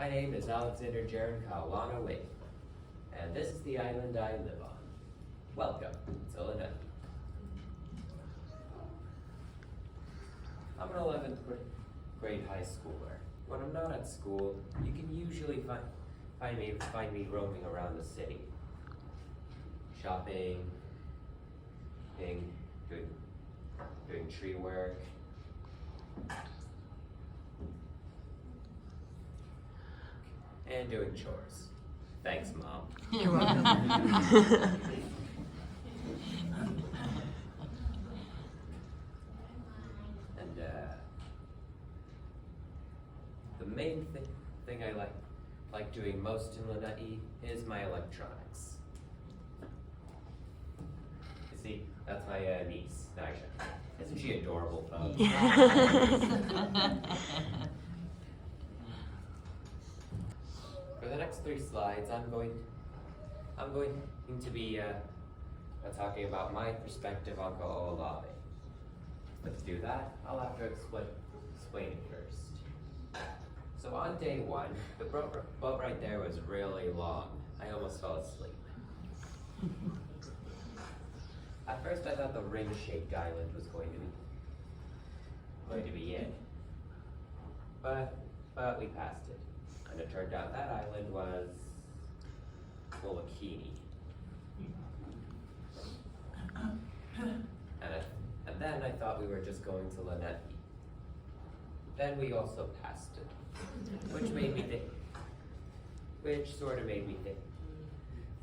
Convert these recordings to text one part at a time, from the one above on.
My name is Alexander Jeran Kahoʻolawe, and this is the island I live on. Welcome to Nalu. I'm an 11th grade high schooler. When I'm not at school, you can usually find me roaming around the city. Shopping, doing tree work. And doing chores. Thanks, Mom. You're welcome. And the main thing I like doing most in Lanai is my electronics. You see, that's my niece, Naisha. Isn't she adorable, folks? For the next 3 slides, I'm going to be talking about my perspective on Kahoʻolawe. Let's do that. I'll have to explain it first. So on day 1, the boat right there was really long. I almost fell asleep. At first, I thought the ring-shaped island was going to be it, but we passed it. And it turned out that island was full of bikini. And then I thought we were just going to Lanai. Then we also passed it, which sort of made me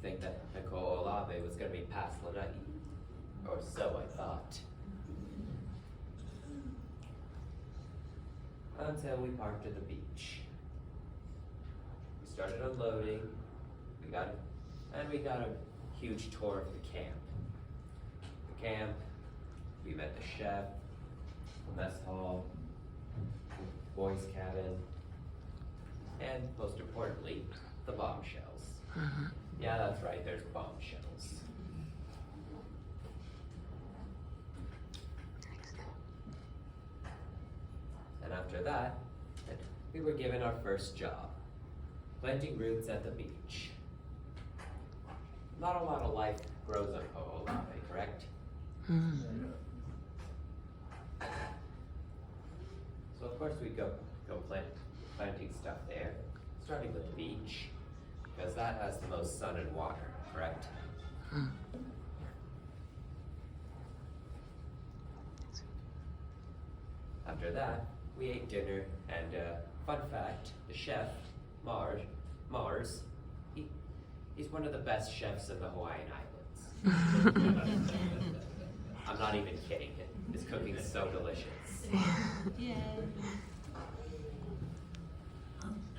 think that Kahoʻolawe was going to be past Lanai, or so I thought. Until we parked at the beach. Started unloading, we got a huge tour of the camp. We met the chef, the mess hall, the boys' cabin, and most importantly, the bombshells. Yeah, that's right, there's bombshells. And after that, we were given our first job. Planting roots at the beach. Not a lot of life grows on Kahoʻolawe, correct? So of course we go planting stuff there, starting with the beach, because that has the most sun and water, correct? After that, we ate dinner, and fun fact, the chef, Mars, he's one of the best chefs in the Hawaiian Islands. I'm not even kidding. His cooking is so delicious. Yay.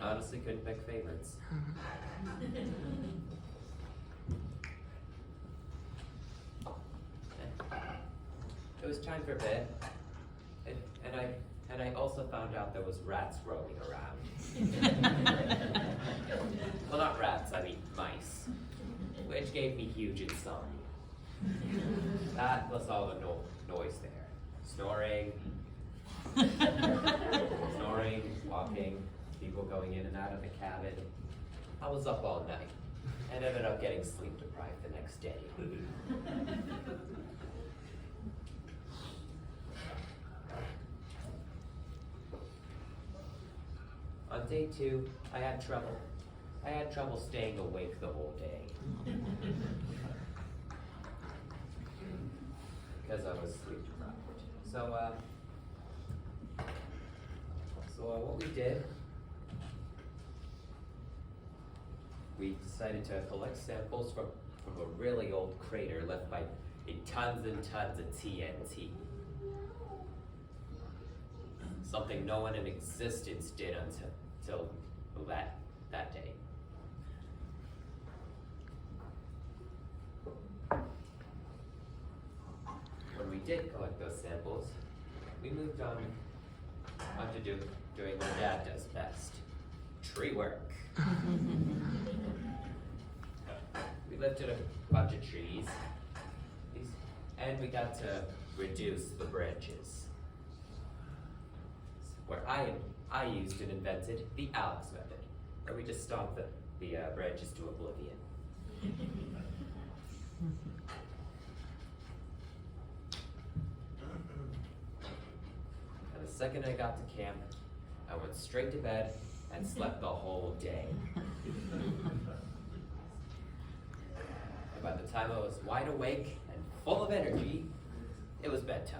Honestly, couldn't pick favorites. It was time for bed, and I also found out there was rats roaming around. Well, not rats, I mean mice, which gave me huge insomnia. That plus all the noise there. Snoring, walking, people going in and out of the cabin. I was up all night and ended up getting sleep deprived the next day. On day 2, I had trouble staying awake the whole day. Because I was sleep deprived. So what we did, we decided to collect samples from a really old crater left by tons and tons of TNT. Something no one in existence did until that day. When we did collect those samples, we moved on to doing what Dad does best, tree work. We lifted a bunch of trees, and we got to reduce the branches. Where I used and invented the Alex method. or we just stomp the branches to oblivion. And the second I got to camp, I went straight to bed and slept the whole day. And by the time I was wide awake and full of energy, it was bedtime.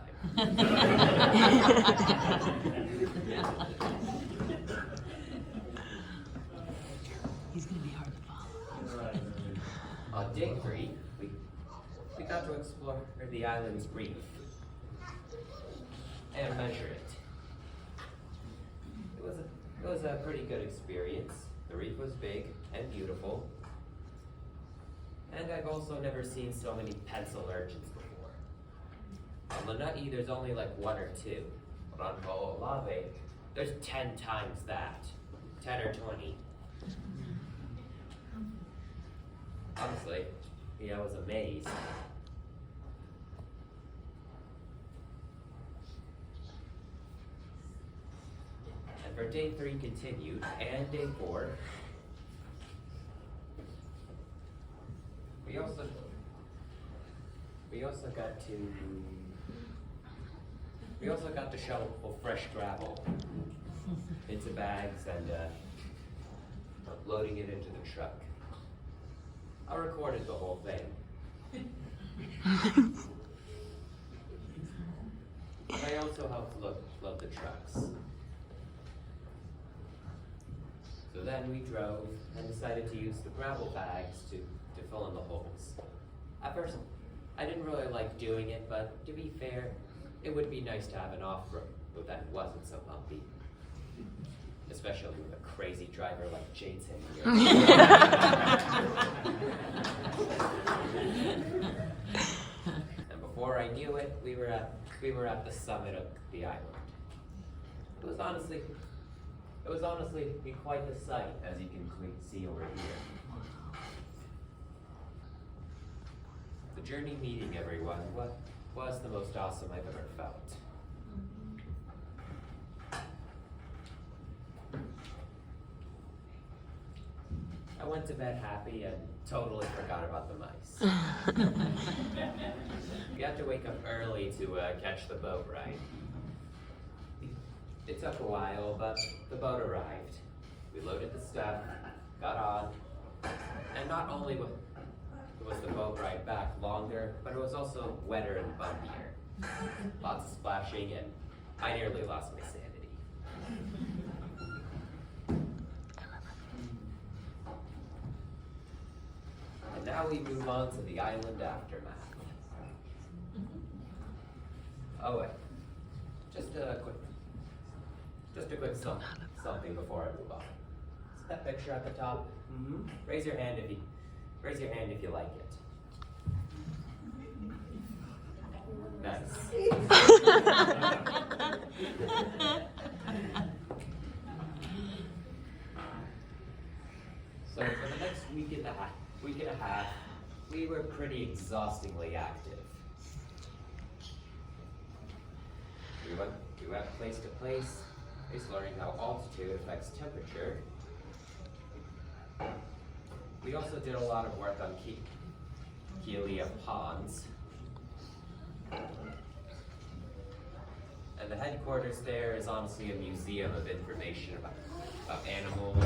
He's gonna be hard to follow. On day 3, we got to explore the island's reef and measure it. It was a pretty good experience. The reef was big and beautiful, and I've also never seen so many pencil urchins before. On Lanai, there's only like 1 or 2, but on Kahoʻolawe, there's 10 times that, 10 or 20. Honestly, I was amazed. And for day 3 continued, and day 4, we also got to shovel fresh gravel into bags and loading it into the truck. I recorded the whole thing. And I also helped load the trucks. So then we drove and decided to use the gravel bags to fill in the holes. At first, I didn't really like doing it, but to be fair, it would be nice to have an off-road that wasn't so bumpy. Especially with a crazy driver like Jason here. And before I knew it, we were at the summit of the island. It was honestly quite the sight, as you can see over here. The journey meeting everyone was the most awesome I've ever felt. I went to bed happy and totally forgot about the mice. We had to wake up early to catch the boat ride. It took a while, but the boat arrived. We loaded the stuff, got on, and not only was the boat ride back longer, but it was also wetter and bumpier. Lots of splashing, and I nearly lost my sanity. And now we move on to the island aftermath. Oh wait, just a quick something before I move on. See that picture at the top? Mm-hmm. Raise your hand if you like it. Nice. So for the next week and a half, we were pretty exhaustingly active. We went place to place, learning how altitude affects temperature. We also did a lot of work on Kealia ponds. And the headquarters there is honestly a museum of information about animals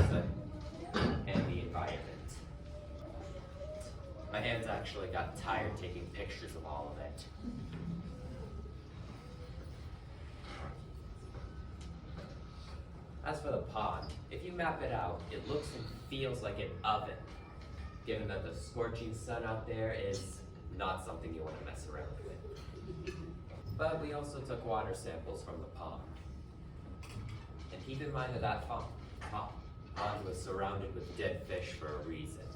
and the environment. My hands actually got tired taking pictures of all of it. As for the pond, if you map it out, it looks and feels like an oven, given that the scorching sun out there is not something you want to mess around with. But we also took water samples from the pond. And keep in mind that pond was surrounded with dead fish for a reason.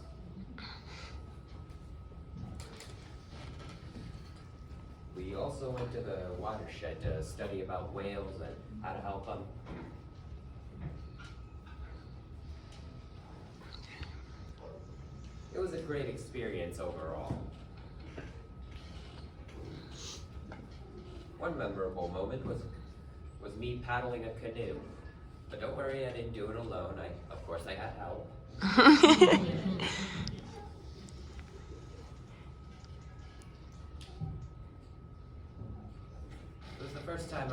We also went to the watershed to study about whales and how to help them. It was a great experience overall. One memorable moment was me paddling a canoe But don't worry, I didn't do it alone. Of course, I had help. It was the first time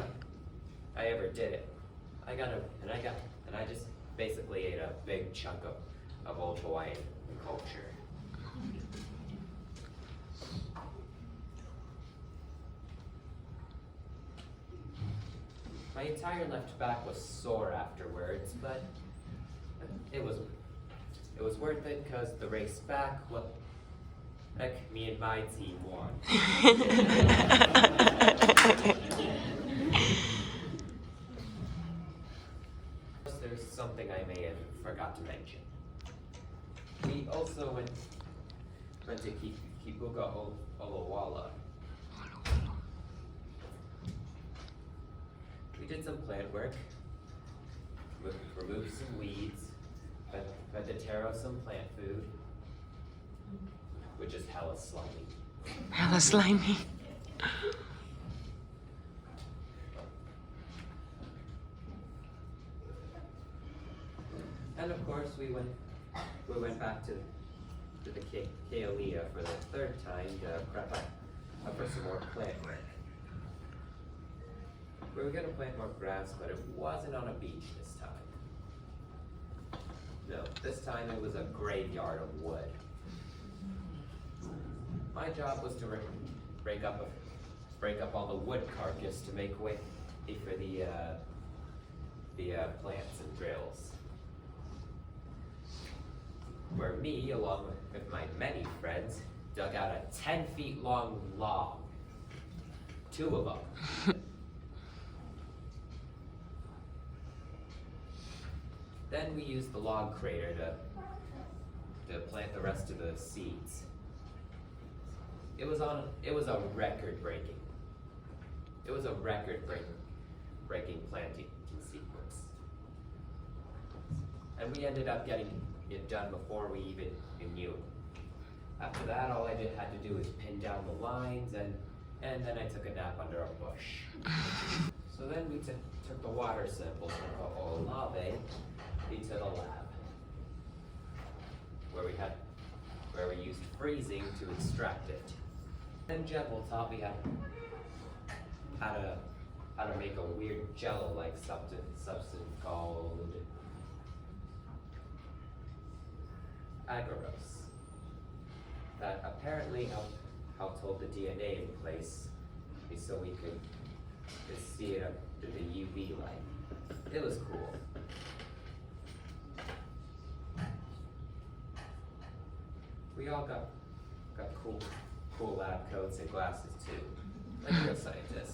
I ever did it. I just basically ate a big chunk of old Hawaiian culture. My entire left back was sore afterwards, but it was worth it because the race back, well, heck, me and my team won. There's something I may have forgot to mention. We also went to Kahoʻolawe. We did some plant work, removed some weeds, fed the taro some plant food, which is hella slimy. Hella slimy. And of course, we went back to the Kahoʻolawe for the third time to prep up for some more plant work. We were gonna plant more grass, but it wasn't on a beach this time. No, this time it was a graveyard of wood. My job was to break up all the wood carcass to make way for the plants and drills. Where me, along with my many friends, dug out a 10 feet long log. 2 of them. Then we used the log crater to plant the rest of the seeds. It was a record-breaking planting sequence. And we ended up getting it done before we even knew it. After that, all I had to do was pin down the lines, and then I took a nap under a bush. So then we took the water samples from Kahoʻolawe into the lab, where we used freezing to extract it. Then Jevel taught me how to make a weird jello-like substance called agarose that apparently helped hold the DNA in place so we could see it under the UV light. It was cool. We all got cool lab coats and glasses too, like real scientists.